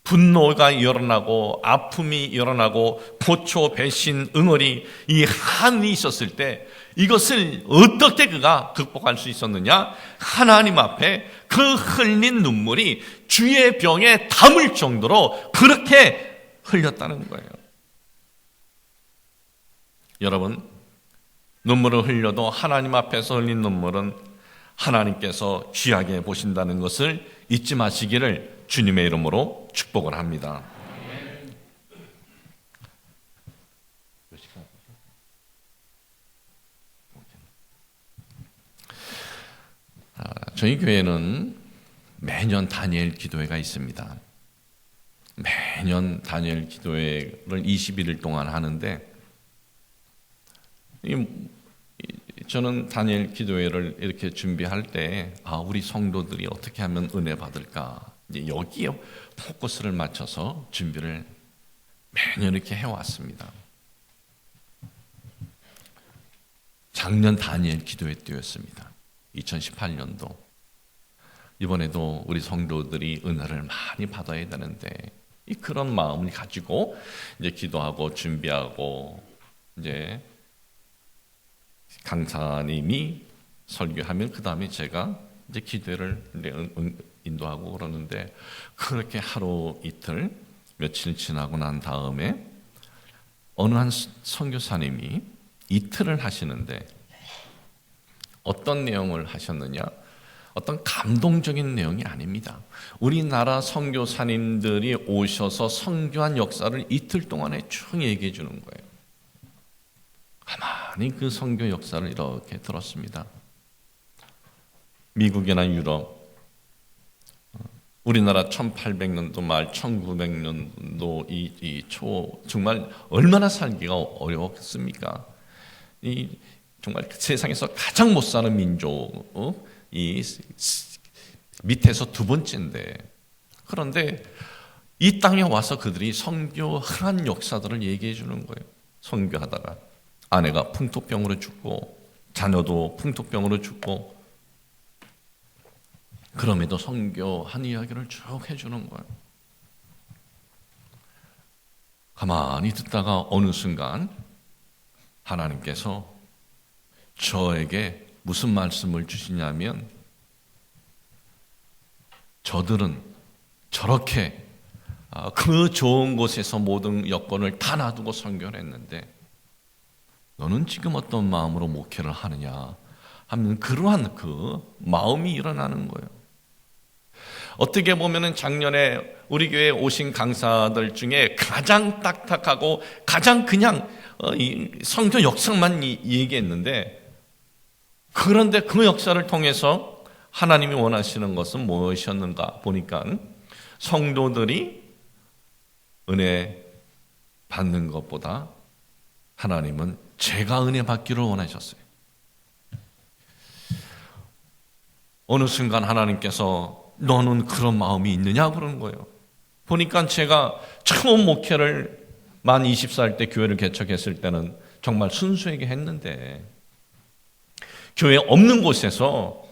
분노가 일어나고 아픔이 일어나고 고초, 배신, 응어리, 이 한이 있었을 때 이것을 어떻게 그가 극복할 수 있었느냐? 하나님 앞에 그 흘린 눈물이 주의 병에 담을 정도로 그렇게 흘렸다는 거예요. 여러분, 눈물을 흘려도 하나님 앞에서 흘린 눈물은 하나님께서 귀하게 보신다는 것을 잊지 마시기를 주님의 이름으로 축복을 합니다. 저희 교회는 매년 다니엘 기도회가 있습니다. 매년 다니엘 기도회를 21일 동안 하는데, 저는 다니엘 기도회를 이렇게 준비할 때 우리 성도들이 어떻게 하면 은혜 받을까, 이제 여기에 포커스를 맞춰서 준비를 매년 이렇게 해왔습니다. 작년 다니엘 기도회 때였습니다. 2018년도. 이번에도 우리 성도들이 은혜를 많이 받아야 되는데, 그런 마음을 가지고 이제 기도하고 준비하고, 이제 강사님이 설교하면 그 다음에 제가 이제 기도를 인도하고 그러는데 그렇게 하루 이틀 며칠 지나고 난 다음에 어느 한 선교사님이 이틀을 하시는데 어떤 내용을 하셨느냐? 어떤 감동적인 내용이 아닙니다. 우리나라 선교사님들이 오셔서 선교한 역사를 이틀 동안에 쭉 얘기해 주는 거예요. 가만히 그 선교 역사를 이렇게 들었습니다. 미국이나 유럽, 우리나라 1800년도 말 1900년도 이 초 정말 얼마나 살기가 어려웠습니까? 이 정말 세상에서 가장 못 사는 민족, 이 밑에서 두 번째인데, 그런데 이 땅에 와서 그들이 선교한 역사들을 얘기해 주는 거예요. 선교하다가 아내가 풍토병으로 죽고 자녀도 풍토병으로 죽고 그럼에도 선교한 이야기를 쭉 해주는 거예요. 가만히 듣다가 어느 순간 하나님께서 저에게 무슨 말씀을 주시냐면, 저들은 저렇게 그 좋은 곳에서 모든 여건을 다 놔두고 선교를 했는데 너는 지금 어떤 마음으로 목회를 하느냐 하면 그러한 그 마음이 일어나는 거예요. 어떻게 보면은 작년에 우리 교회에 오신 강사들 중에 가장 딱딱하고 가장 그냥 선교 역사만 얘기했는데, 그런데 그 역사를 통해서 하나님이 원하시는 것은 무엇이었는가 보니까 성도들이 은혜 받는 것보다 하나님은 제가 은혜 받기를 원하셨어요. 어느 순간 하나님께서 너는 그런 마음이 있느냐 그런 거예요. 보니까 제가 처음 목회를 만 20살 때 교회를 개척했을 때는 정말 순수하게 했는데, 교회 없는 곳에서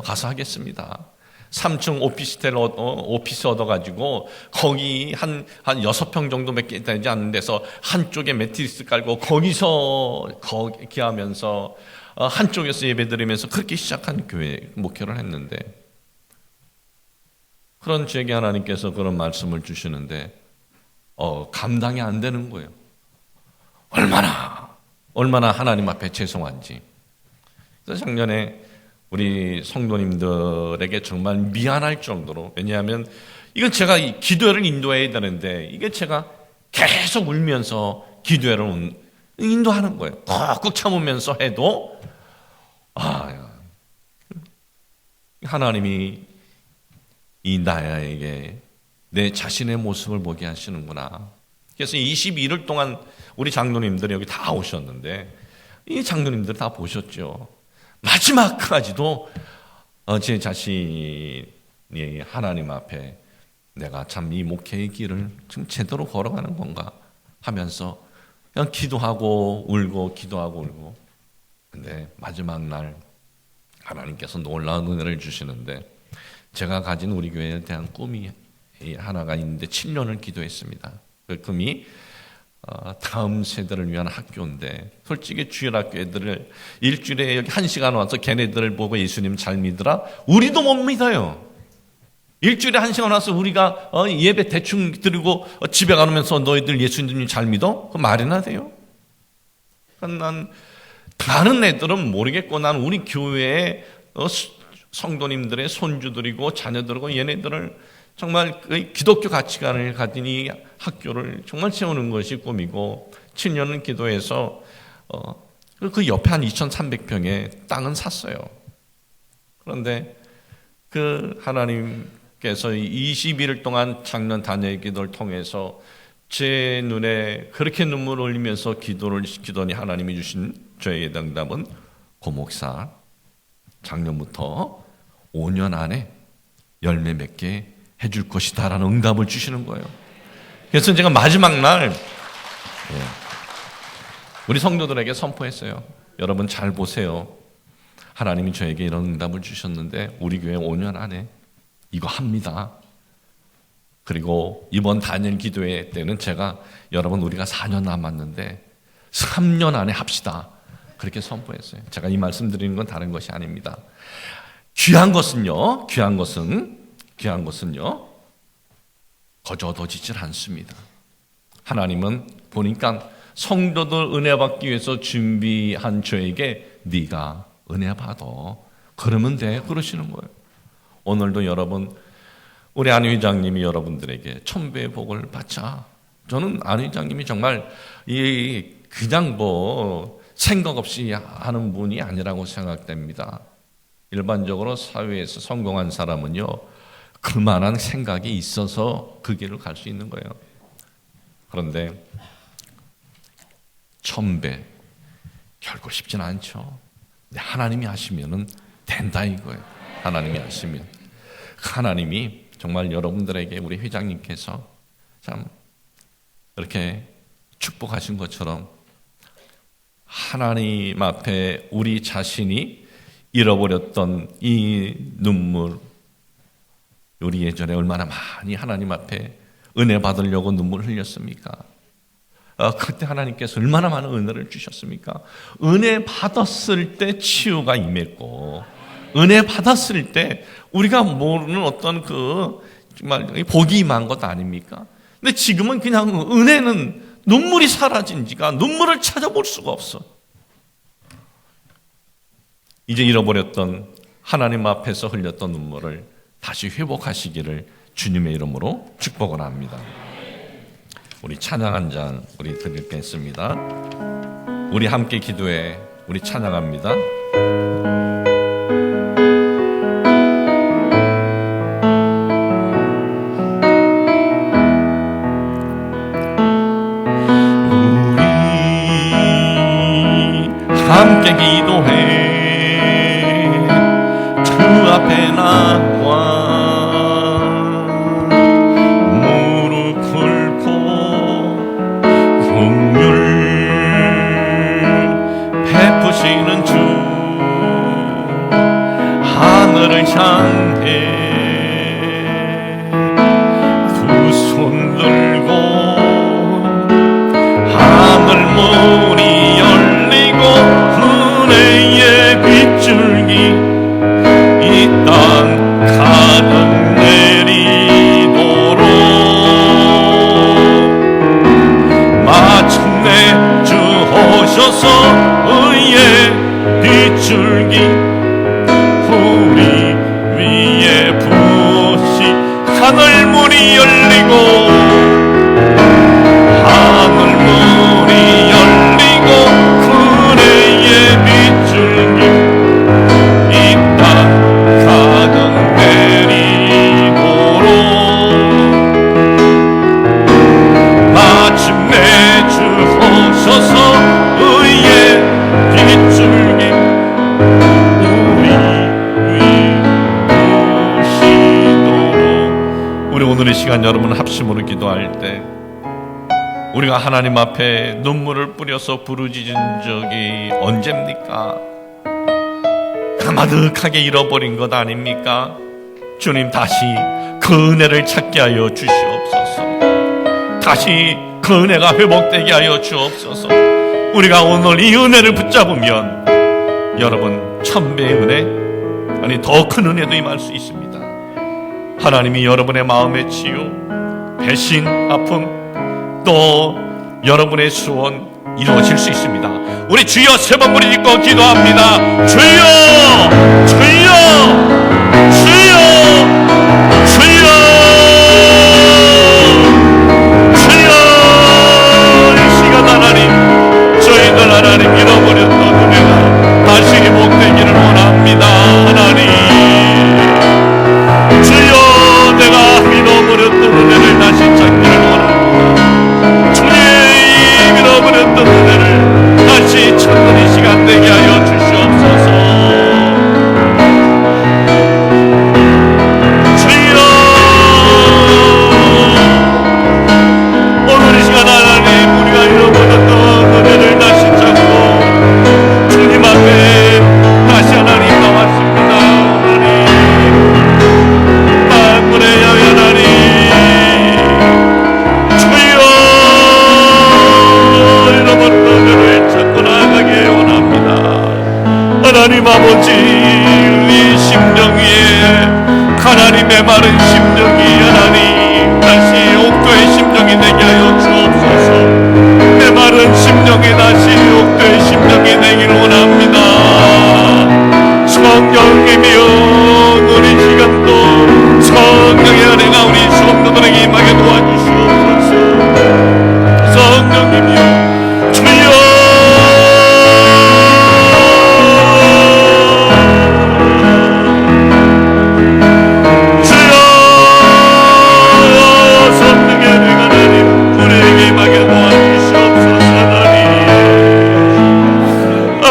가서 하겠습니다. 3층 오피스 얻어가지고 거기 한 6평 정도밖에 되지 않는 데서 한쪽에 매트리스 깔고 거기서 기하면서 한쪽에서 예배드리면서 그렇게 시작한 교회 목회를 했는데, 그런 제게 하나님께서 그런 말씀을 주시는데 감당이 안 되는 거예요. 얼마나 하나님 앞에 죄송한지. 그래서 작년에 우리 성도님들에게 정말 미안할 정도로, 왜냐하면 이건 제가 기도회를 인도해야 되는데 이게 제가 계속 울면서 기도회를 인도하는 거예요. 꾹꾹 참으면서 해도 하나님이 이 나야에게 내 자신의 모습을 보게 하시는구나. 그래서 22일 동안 우리 장로님들이 여기 다 오셨는데 이 장로님들 다 보셨죠. 마지막까지도 제 자신이 하나님 앞에 내가 참 이 목회의 길을 지금 제대로 걸어가는 건가 하면서 그냥 기도하고 울고 기도하고 울고. 근데 마지막 날 하나님께서 놀라운 은혜를 주시는데, 제가 가진 우리 교회에 대한 꿈이 하나가 있는데 7년을 기도했습니다. 그 꿈이 다음 세대를 위한 학교인데, 솔직히 주일학교 애들을 일주일에 여기 1시간 와서 걔네들을 보고 예수님 잘 믿으라? 우리도 못 믿어요. 일주일에 1시간 와서 우리가 예배 대충 드리고 집에 가면서 너희들 예수님 잘 믿어? 그 말이나 돼요? 난 다른 애들은 모르겠고, 난 우리 교회에 성도님들의 손주들이고 자녀들이고 얘네들을 정말 기독교 가치관을 가진 이 학교를 정말 세우는 것이 꿈이고, 7년을 기도해서 그 옆에 한 2,300평의 땅은 샀어요. 그런데 그 하나님께서 21일 동안 작년 단예의 기도를 통해서 제 눈에 그렇게 눈물을 흘리면서 기도를 시키더니 하나님이 주신 저에게 응답은 고 목사 작년부터 5년 안에 열매 맺게 해줄 것이다 라는 응답을 주시는 거예요. 그래서 제가 마지막 날 우리 성도들에게 선포했어요. 여러분 잘 보세요. 하나님이 저에게 이런 응답을 주셨는데 우리 교회 5년 안에 이거 합니다. 그리고 이번 단일 기도회 때는 제가 여러분 우리가 4년 남았는데 3년 안에 합시다. 그렇게 선포했어요. 제가 이 말씀 드리는 건 다른 것이 아닙니다. 귀한 것은 귀한 것은요, 거저도지질 않습니다. 하나님은 보니까 성도들 은혜 받기 위해서 준비한 저에게 네가 은혜 받아, 그러면 돼, 그러시는 거예요. 오늘도 여러분, 우리 안 회장님이 여러분들에게 천배의 복을 받자. 저는 안 회장님이 정말 그냥 생각 없이 하는 분이 아니라고 생각됩니다. 일반적으로 사회에서 성공한 사람은요, 그만한 생각이 있어서 그 길을 갈 수 있는 거예요. 그런데 천배 결코 쉽지는 않죠. 근데 하나님이 하시면은 된다 이거예요. 하나님이 하시면. 하나님이 정말 여러분들에게 우리 회장님께서 참 이렇게 축복하신 것처럼 하나님 앞에 우리 자신이 잃어버렸던 이 눈물, 우리 예전에 얼마나 많이 하나님 앞에 은혜 받으려고 눈물을 흘렸습니까? 그때 하나님께서 얼마나 많은 은혜를 주셨습니까? 은혜 받았을 때 치유가 임했고, 은혜 받았을 때 우리가 모르는 어떤 정말 복이 임한 것 아닙니까? 근데 지금은 그냥 은혜는 눈물이 사라진 지가 눈물을 찾아볼 수가 없어. 이제 잃어버렸던 하나님 앞에서 흘렸던 눈물을 다시 회복하시기를 주님의 이름으로 축복을 합니다. 우리 찬양 한 장 우리 드리겠습니다. 우리 함께 기도해, 우리 찬양합니다. 함께 기도해 주 앞에 나와 무릎 꿇고 긍휼 베푸시는 주 하늘을 향해 두 손 들고 하늘 문이 열리고 은혜의 빗줄기 이 땅 가득 내리도록 마침내 주 오셔서 의의 빗줄기 우리 위에 부으시 하늘 문이 열리고 하늘 문이 열리고 그네의 빗줄기 이 땅 가득 내리도록 마침내 주 오셔서 의의 빗줄기 우리 위에 부으시도록. 우리 오늘 이 시간 여러분 합심으로 기도할 때 우리가 하나님 앞에 눈물을 뿌려서 부르짖은 적이 언제입니까? 가마득하게 잃어버린 것 아닙니까? 주님, 다시 그 은혜를 찾게 하여 주시옵소서. 다시 그 은혜가 회복되게 하여 주옵소서. 우리가 오늘 이 은혜를 붙잡으면 여러분 천배의 은혜, 아니 더 큰 은혜도 임할 수 있습니다. 하나님이 여러분의 마음의 치유, 배신, 아픔, 또 여러분의 소원 이루어질 수 있습니다. 우리 주여 세 번 부르짖고 기도합니다. 주여, 주여, 주여, 주여, 주여. 이 시간 하나님, 저희들 하나님 잃어버렸던 은혜가 다시 회복되기를 원합니다. 하나님, 주여, 내가 잃어버렸던 은혜를 다시 찾기를 원합니다. 잃어버렸던 은혜를 다시 찾는 이 시간 되게 하여 주시옵소서. 주여, 오늘 이 시간 하나님 우리가 잃어버렸던 은혜를 다시 찾고 주님 앞에 다시 하나님 나왔습니다. 하나님 만물의 여여 하나님 하나님 아버지, 이 심령 위에 하나님의 마른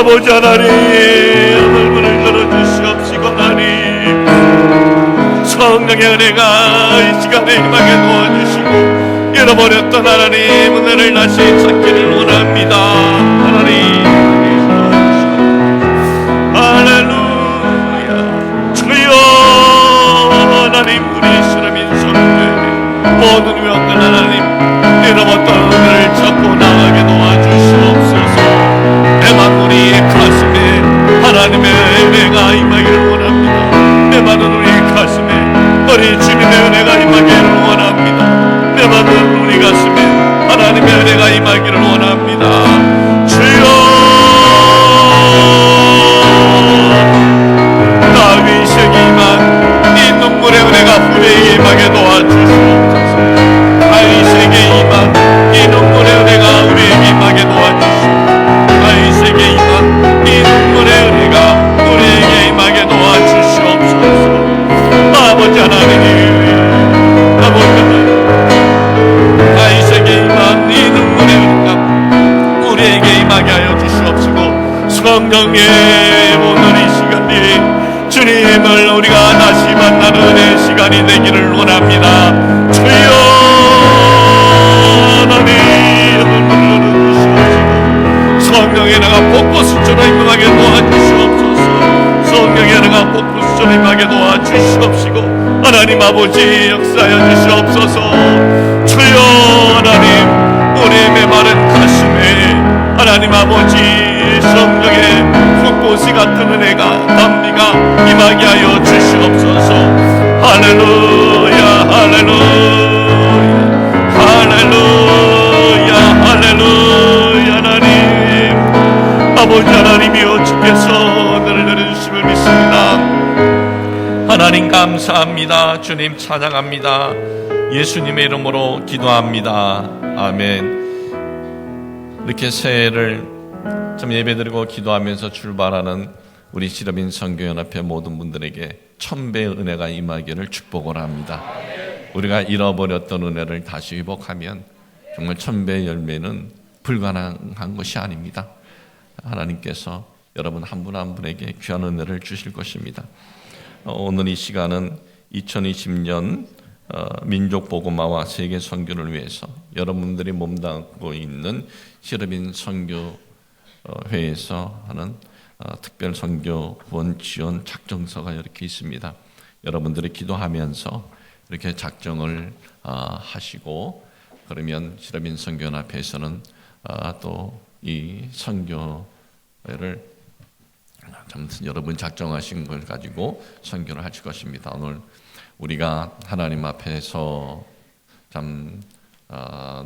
아버지 하나님, 문을 열어주시옵시고 하나님, 성령의 은혜가 이 시간에 임하게 도와주시고 잃어버렸던 하나님 은혜를 다시 찾기를 원합니다. 하나님 할렐루야. 주여 하나님, 우리 시라민 성교회 모든 회원들 하나님, 잃어버렸던 은혜를 찾고 나가게 도와주시옵소서. 내만 우리의 가슴에 하나님의 은혜가 임하기를 원합니다. 내만은 우리의 가슴에 우리 주님의 은혜가 임하기를 원합니다. 내만은 우리 가슴에 하나님의 은혜가 임하기를 원합니다. 주여, 다윗에게 임한 이 눈물의 은혜가 우리에게 임하게 도와주시옵소서. 다윗에게 임한 이 눈물의 은혜가 우리에게 임하게 도와주시옵소서. 다윗에게 임한 이 눈물의 은혜가 우리에게 임하게 도와주시옵소서. 아버지 하나님, 아버지 하나님, 다윗에게 임한 이 눈물의 은혜가 우리에게 임하게 하여 주시옵시고, 성령의 오늘 이 시간이 주님을 우리가 다시 만나는 은혜의 시간이 되기를 원합니다. 주여 하나님, 성령의 은혜가 폭포수처럼 임하게 도와주시옵소서. 성령의 은혜가 폭포수처럼 임하게 도와주시옵시고, 하나님 아버지 역사하여 주시옵소서. 주여 하나님, 우리의 메마른 가슴에 하나님 아버지 성령의 폭포수 같은 은혜가 담비가 임하게 하여 주시옵소서. 할렐루야 할렐루야 할렐루야 할렐루야. 하나님 아버지 하나님이여, 주께서 은혜를 내려주심을 믿습니다. 하나님 감사합니다. 주님 찬양합니다. 예수님의 이름으로 기도합니다. 아멘. 이렇게 새해를 좀 예배드리고 기도하면서 출발하는 우리 시러빈 선교연합회 모든 분들에게 1000배의 은혜가 임하기를 축복을 합니다. 우리가 잃어버렸던 은혜를 다시 회복하면 정말 1000배의 열매는 불가능한 것이 아닙니다. 하나님께서 여러분 한 분 한 분에게 귀한 은혜를 주실 것입니다. 오늘 이 시간은 2020년 민족복음화와 세계 선교를 위해서 여러분들이 몸담고 있는 시러빈 선교회에서 하는 특별 선교 후원 지원 작정서가 이렇게 있습니다. 여러분들이 기도하면서 이렇게 작정을 하시고, 그러면 시러빈 선교연합회에서는 또 이 선교회를 여러분 작정하신 걸 가지고 선교를 하실 것입니다. 오늘 우리가 하나님 앞에서 참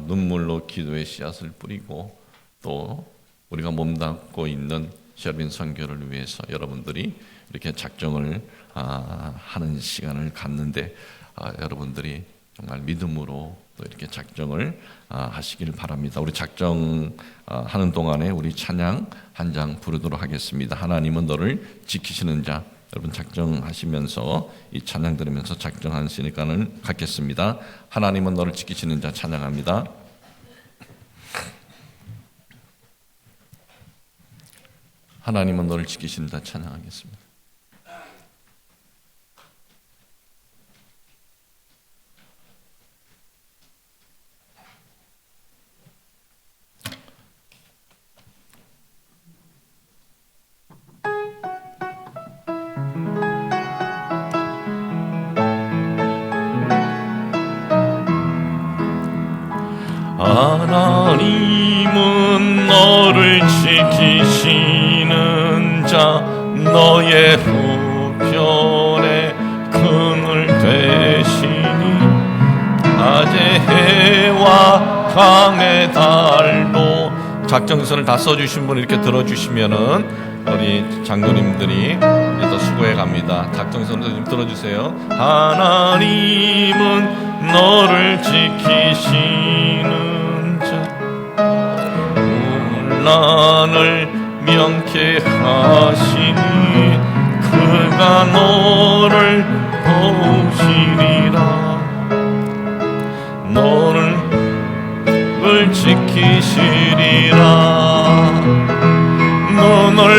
눈물로 기도의 씨앗을 뿌리고, 또 우리가 몸담고 있는 시러빈 선교를 위해서 여러분들이 이렇게 작정을 하는 시간을 갖는데, 여러분들이 정말 믿음으로 또 이렇게 작정을 하시길 바랍니다. 우리 작정하는 동안에 우리 찬양 한 장 부르도록 하겠습니다. 하나님은 너를 지키시는 자. 여러분 작정하시면서 이 찬양 들으면서 작정하는 시간을 갖겠습니다. 하나님은 너를 지키시는 자 찬양합니다. 하나님은 너를 지키시는 자 찬양하겠습니다. 하나님은 너를 지키시는 자, 너의 후편에 그늘 되시니, 낮의 해와 밤의 달도. 작정선을 다 써주신 분 이렇게 들어주시면은 우리 장로님들이 이제 더 수고해 갑니다. 작정선을 좀 들어주세요. 하나님은 너를 지키시는 자, 혼란을 명케 하시니 그가 너를 보시리라. 너를 지키시리라. 눈을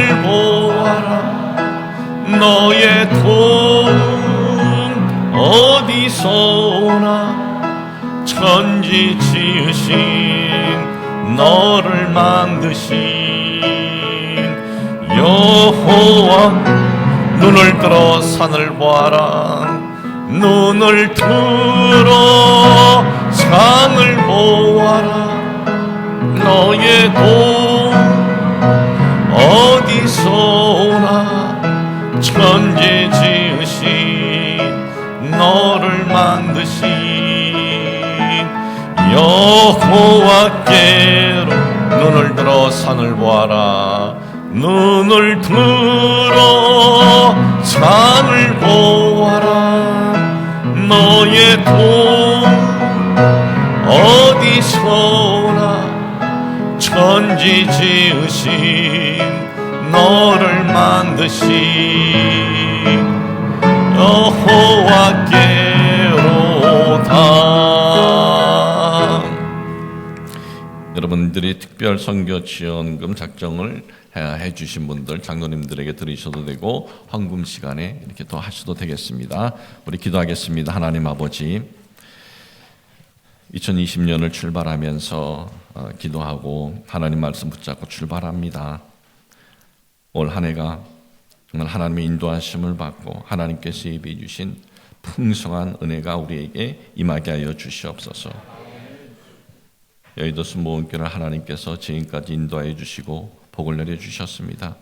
상을 보아라. 너의 도움 어디서 오나. 천지 지으신 너를 만드신 여호와. 눈을 들어 산을 보아라. 눈을 들어 산을 보아라. 너의 도움 어디서 오나. 천지 지으신 너를 만드신 여호와께로. 눈을 들어 산을 보아라. 눈을 들어 산을 보아라. 너의 도움 어디서 오나. 천지 지으신 너를 만드신 여호와께로다. 여러분들이 특별 선교 지원금 작정을 해주신 분들, 장로님들에게 드리셔도 되고 헌금 시간에 이렇게 또 하셔도 되겠습니다. 우리 기도하겠습니다. 하나님 아버지, 2020년을 출발하면서 기도하고 하나님 말씀 붙잡고 출발합니다. 올 한 해가 정말 하나님의 인도하심을 받고 하나님께서 예비해 주신 풍성한 은혜가 우리에게 임하게 하여 주시옵소서. 여의도 순복음교회를 하나님께서 지금까지 인도하여 주시고 복을 내려 주셨습니다.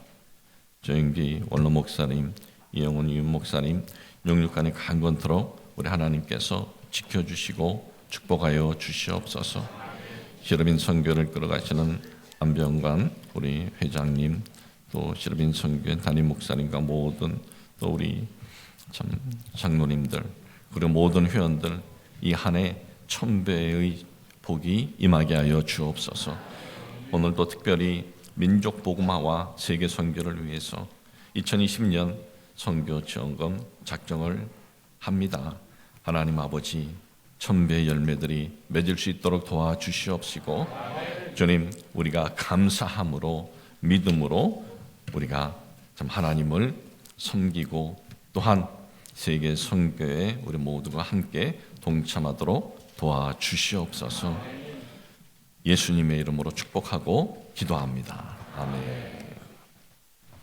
조영기 원로 목사님, 이영훈 이윤 목사님, 영육간의 강건토록 우리 하나님께서 지켜주시고 축복하여 주시옵소서. 시르빈 선교를 끌어가시는 안병관 우리 회장님, 또 시르빈 선교회 담임 목사님과 모든 또 우리 참 장로님들, 그리고 모든 회원들, 이 한 해 1000배의 복이 임하게 하여 주옵소서. 오늘도 특별히 민족 복음화와 세계 선교를 위해서 2020년 선교 지원금 작정을 합니다. 하나님 아버지, 1000배의 열매들이 맺을 수 있도록 도와주시옵시고, 주님, 우리가 감사함으로 믿음으로 우리가 참 하나님을 섬기고 또한 세계 선교에 우리 모두가 함께 동참하도록 도와주시옵소서. 예수님의 이름으로 축복하고 기도합니다. 아멘.